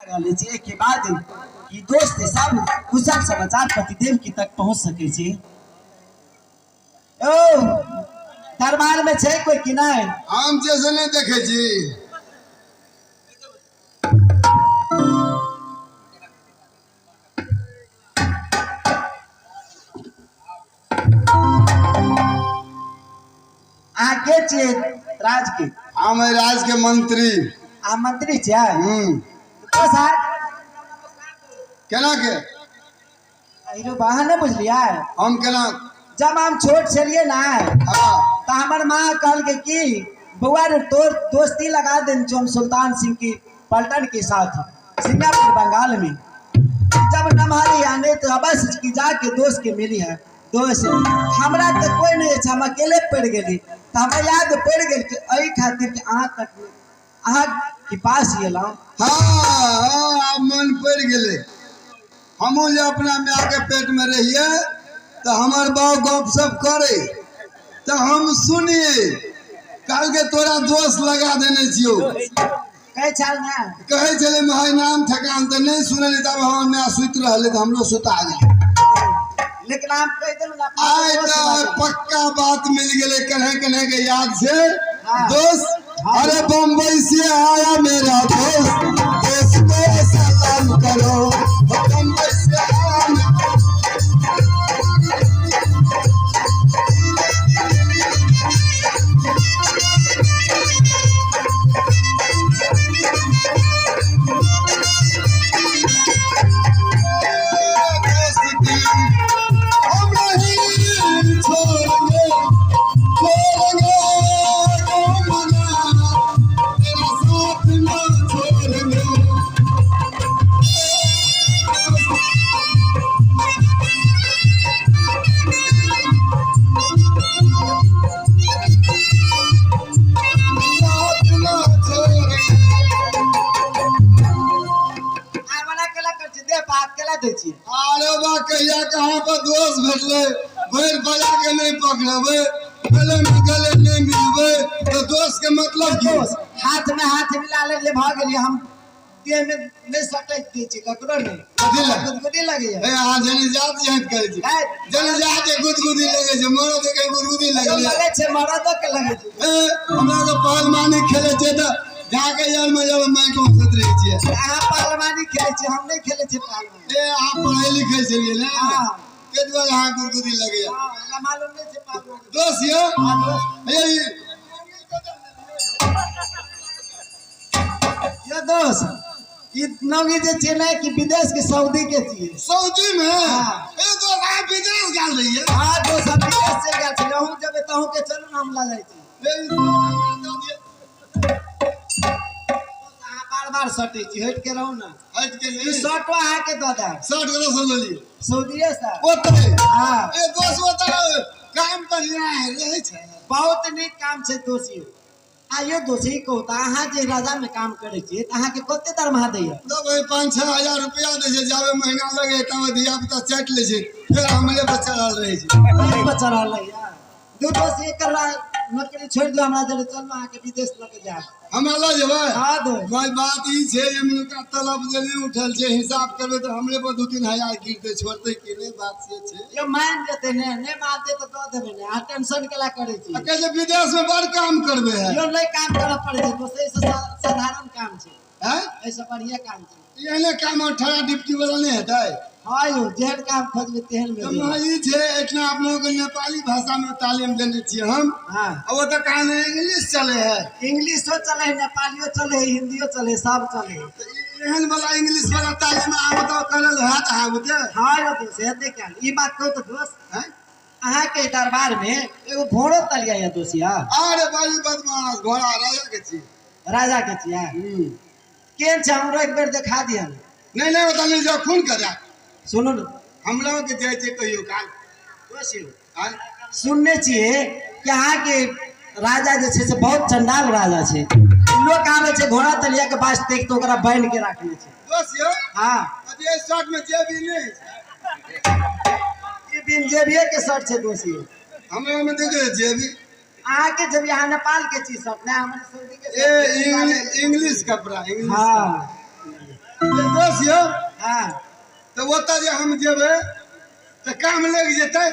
कर लीजिए के बाद कि दोस्त सब कुशल समाचार पतिदेव की तक पहुंच सके छी। ओ दरबार में छै कोई कि नहीं? हम जैसे नहीं देखे छी। आगे छे राज के हम राज के मंत्री। आ मंत्री छे तो सर केना के अइरो बहाने बुझलिए हम केना जब हम छोट छलिए ना हां तो हमर माँ कहल के कि बउआ रे तोर दोस्ती लगा देन हम सुल्तान सिंह की पलटन के साथ सिंगापुर बंगाल में। जब नमहारी आने तो अवश्य की जाके दोस्त के मिली है। दोस्त हमरा तो कोई नहीं है, हम अकेले पड़ गए तो हमरा याद पड़ गए कि एहि खातिर कि अहाँ के पास एला। हां मन पड़ गेले। हमहू जे अपना माँ के पेट में रहिए तो हमार बाप गप सब करे तो हम सुनिए कल के तोरा दोस्त लगा देने छियो कहे चल ना कहे चले भाई नाम ठकान तो नहीं सुने तब हम मैं सुत रहले तो हमरो सुता गए। लेकिन हम कह देल ना आय तो पक्का बात मिल गेले कन्हे कन्हे के याद से दोस्त। अरे बम्बई से आया मेरा दोस्त देश को सलाम करो बम्बई से आया अरे बा कहिया कहाँ पर दोस्त भेटले भैर बजा के नहीं पकड़बे गले में गले नहीं मिलबे तो दोस्त के मतलब की हाथ में हाथ मिला ले भाग गेलिए हम देह में नहीं सटक दी छी ककरो नहीं गुदगुदी लगे ए हां जने जात जात करे छी जने जात गुदगुदी लगे छै मरो देखे गुदगुदी लगे छै मरद के लगे छै। ए हमरा तो पहलवानी खेले छै त जाके यार में जब मैं को सत रही छी अहाँ पहलवानी खेले छी हम नहीं खेले छी पहलवानी। ए आप पढ़ाई लिखे छलिए ना हां के द्वारा हां गुदगुदी लगे हां मालूम नहीं छै पहलवानी दोस्त यो ये दोस्त इतना भी जे छै ना कि विदेश के सऊदी के छिए सऊदी में ए तो आप विदेश गेल रहिए। हां दोस्त हम विदेश से गेल छी हम जब तहु के चलू ना हम ला जाय छी बार सटे छी हट के रहू ना हट के ई शर्ट वहां के दादा शर्ट के सुन ली सऊदीए से ओतरे हां ए दोस्त बताओ काम बढ़िया है रहे छै बहुत नीक काम छै दोषी। आइयो दोषी को अहाँ जे राजा में काम करे छी त अहाँ के कते दरमाहा दैया? तो भाई 5-6 हजार रुपया दे छै जावे महीना लगे तब दिया पुता चट ले छै फिर हमले बच्चा रहे छै बच्चा रहले यार दो दोषी कर नौकरी छोड़ दो हमरा जरे चल अहाँ के विदेश लेके जा हम ला जेबै। हां दो भाई बात ई छै जे मुनका तलब जे नहीं उठल छै हिसाब करबे तो हमरे पर 2-3 हजार गिरते छोड़ते कि नहीं बात से छै यो मान जेते ने मानते तो दो देबे ने आ टेंशन केला करे छी अकेले विदेश में बड़ काम करबे है यो नहीं काम करब पड़े छै तो से साधारण काम छै हैं ऐसा बढ़िया काम छै एहने काम 18 डिप्टी वाला नहीं हेतै। हां यो जेहन काम खोजबे तेहन में तो ई छै इतना आप लोगों को नेपाली भाषा में तालीम देने छिए हम हां अब तो काम इंग्लिश चले है इंग्लिशो चले नेपालियो चले हिंदियो चले सब चले एहन वाला इंग्लिश वाला तालीम आब तो करल हाथ आबते। हां यो दोस्त हेते क्या ई बात कहू तो दोस्त हैं अहाँ के दरबार में एगो घोड़ो तलिया है दोसिया। अरे बड़ी बदमाश घोड़ा राजा के छी राजा के छिया केन छ हमरो एक बेर दिखा दिया नहीं नहीं बता नहीं जा खून कर सुनो न हम लोग के जाय छै कहियो काल दोसियो सुनने छिए कि अहाँ के राजा जे छै से बहुत चंडाल राजा छै लोग आवे छै घोड़ा तलिया के पास देख तो ओकरा बांध के राखले छै दोसियो हां अभी शर्ट में जेबी नहीं ई बिन जेबिए के शर्ट छै दोसियो हमरा में देखे जेबी अहाँ के जब यहाँ नेपाल के चीज सब ना हमरे सऊदी के ए इंग्लिश कपड़ा इंग्लिश हां दोस्त यो हाँ तो ओतऽ जे हम जेबै तो काम लग जेतै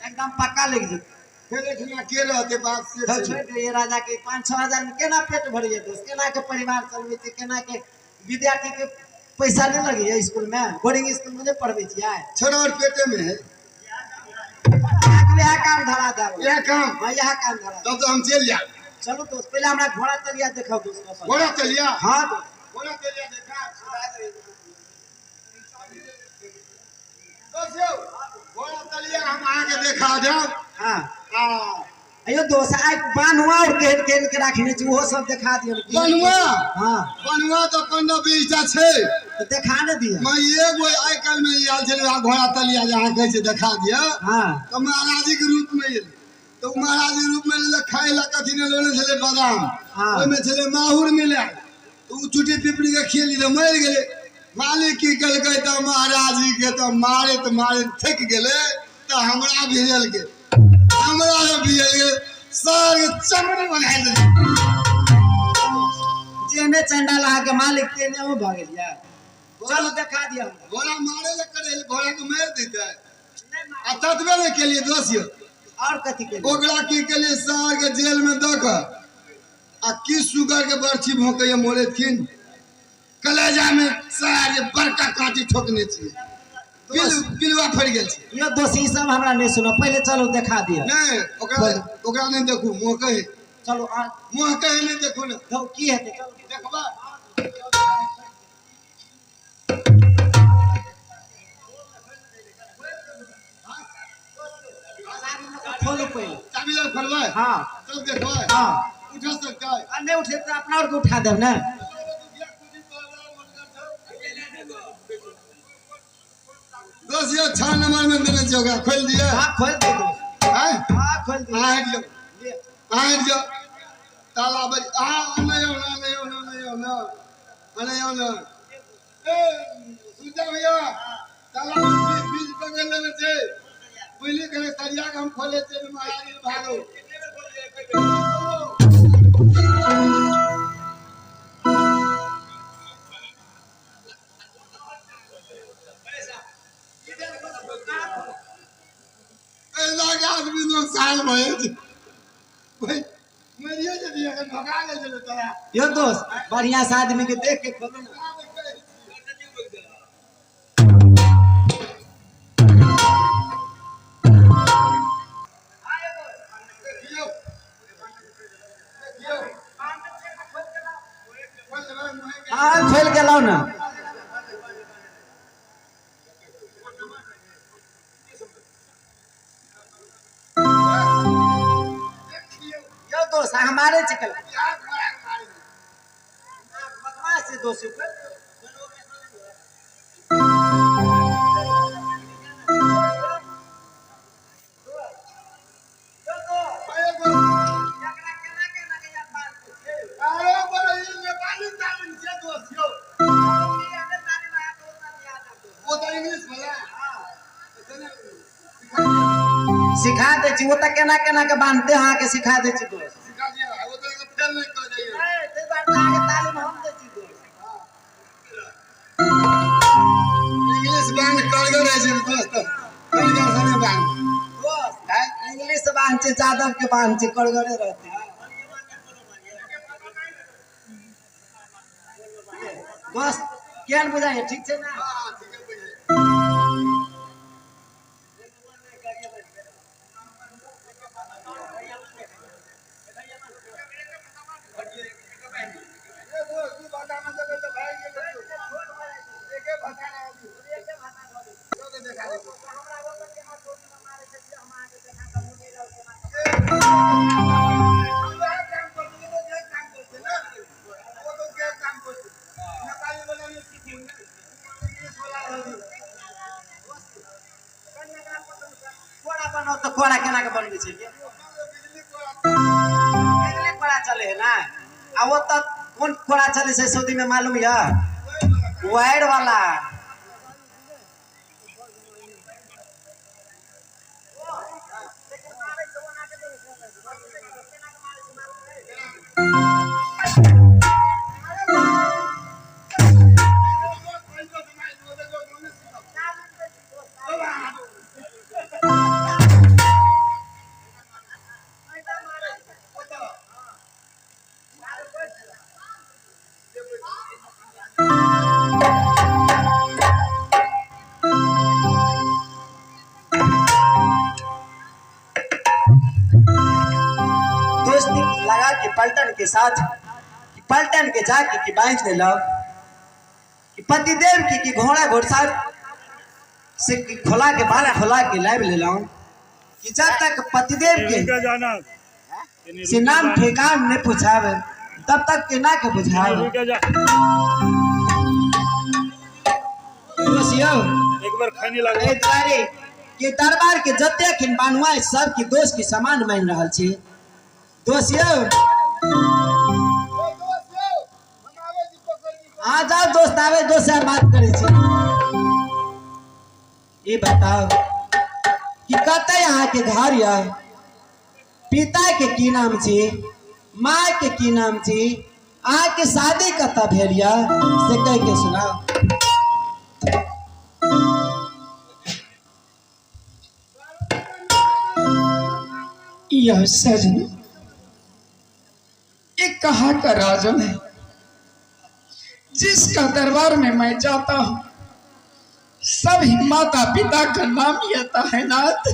एकदम पक्का लग जेतै। फिर एठिना के रहते बात से तो छै। छोड़ दे ये राजा के 5-6 हजार में केना पेट भर जेतै, केना के परिवार चलबै छै, केना के विद्यार्थी के पैसा नहीं लगे है स्कूल में, बोर्डिंग स्कूल में नहीं पढ़बै छियै। छोड़ा और पेटे में है यह काम धरा दे, यह काम हाँ यह काम धरा दे। तब तो हम चल जाए। चलो दोस्त पहले हमरा घोड़ा तलिया दिखाओ दोस्त। घोड़ा चलिया हाँ दोस्त घोड़ा चलिया देखा दोस्त यो घोड़ा चलिया हम आगे देखा दे। हाँ हाँ अयो दोस्त आइ बानुआ और केहन केहन के राखने छी वो सब दिखा दियो। बनुआ हाँ बनुआ तो 15-20 टा छै तो दिखा ने दिया। मैं एगो आइ काल में आयल छलै घोड़ा तलिया जहाँ कहै छै देखा दिया हाँ तो महाराजी के रूप में एलै तो महाराजी के रूप में ले खाए ला कथी ने लेने छलै बादाम हाँ। ओइमे छलै माहुर मिला तो उ चुटी पिपड़ी के खेली तो मर गेलै। मालिक की कहलकै तो महाराजी के तो मारे थक गेलै तो हमरा भिजल के हमरा भिजल के सर के चमड़ी बना देलकै। जेने चंडा लहा के मालिक के ने हो भाग गया। चलो दिखा दिया। घोड़ा मारे ले करे घोड़ा को मार देतै आ ततबे ने के लिए दोस्त यो और कथी के ओकरा की के लिए सार के जेल में दऽ कऽ आ की सुगर के बरछी भोंकैया मोरेथिन कलेजा में सार जे बड़का कांटी ठोकने छी पिलुआ फड़ गेल छै। यो दोस्त ई सब हमरा नहीं सुनो, पहले चलो दिखा दिया। नहीं ओकरा नहीं देखू मोहकै चलो मोहकै नहीं देखू ना तो की है चलो देखबा खोलो पहले। चाबी लग खोलबै हाँ तब देखबै हाँ उठा सकतै और नहीं उठे तो अपना और को उठा देब ना। दोस्त यो 6 नंबर में देने छै ओकरा खोल दिए हाँ खोल दे दो। हैं हाँ खोल दे। हट जाओ ताला बज नहीं हो ए सुजा भैया ताला बीज पकड़ लेने छै पहले करे सरिया के हम खोले छै महाराज भागो ए लागा आदमी नो साल भए छै भाई मरिए जे दिया के भगा ले चलो तोरा यो दोस्त बढ़िया से आदमी के देख के खोलो ना। हाँ खोल के लाओ ना। यो दोस्त हमारे चिकल बदमाश है दोस्त ऊपर। सिखा दे छी वो तक केना केना के बांधते अहाँ के सिखा दे छी दोस्त। ते बार तो आगे तालीम हम दे छी दोस्त। इंग्लिश बांध करगर है जी दोस्त करगर सने बांध दोस्त इंग्लिश बांध छे जादव के बांध छे करगरे रहते। दोस्त केहन बुझाइए ठीक छे ना। बनाओ तो कोड़ा केना के बनबै छै के बिजली कोड़ा चले है ना। आ वो तक कौन कोड़ा चले से सऊदी में मालूम है वायर वाला। के साथ कि पलटन के जाके कि बांध ले लो कि पतिदेव की घोड़ा घोड़सार से खोला के बाला खोला के लाइव ले लो कि जब तक पतिदेव के से नाम ठेकान ने पूछावे तब तक के ना के बुझावे एक बार खैनी लगा ए तारे के दरबार के जते खिन बानुआ सब की दोस्त के समान मान रहल छी दोस्तियो आ जाओ दोस्त आवे दोस्त से बात करे छी ये बताओ कि कते यहाँ के घर या पिता के की नाम छी माँ के की नाम छी अहाँ के शादी कता भेल या से कह के सुनाओ यह सजन एक कहा का राजन है जिसका दरबार में मैं जाता हूँ सभी माता पिता का नाम लेता है नाथ।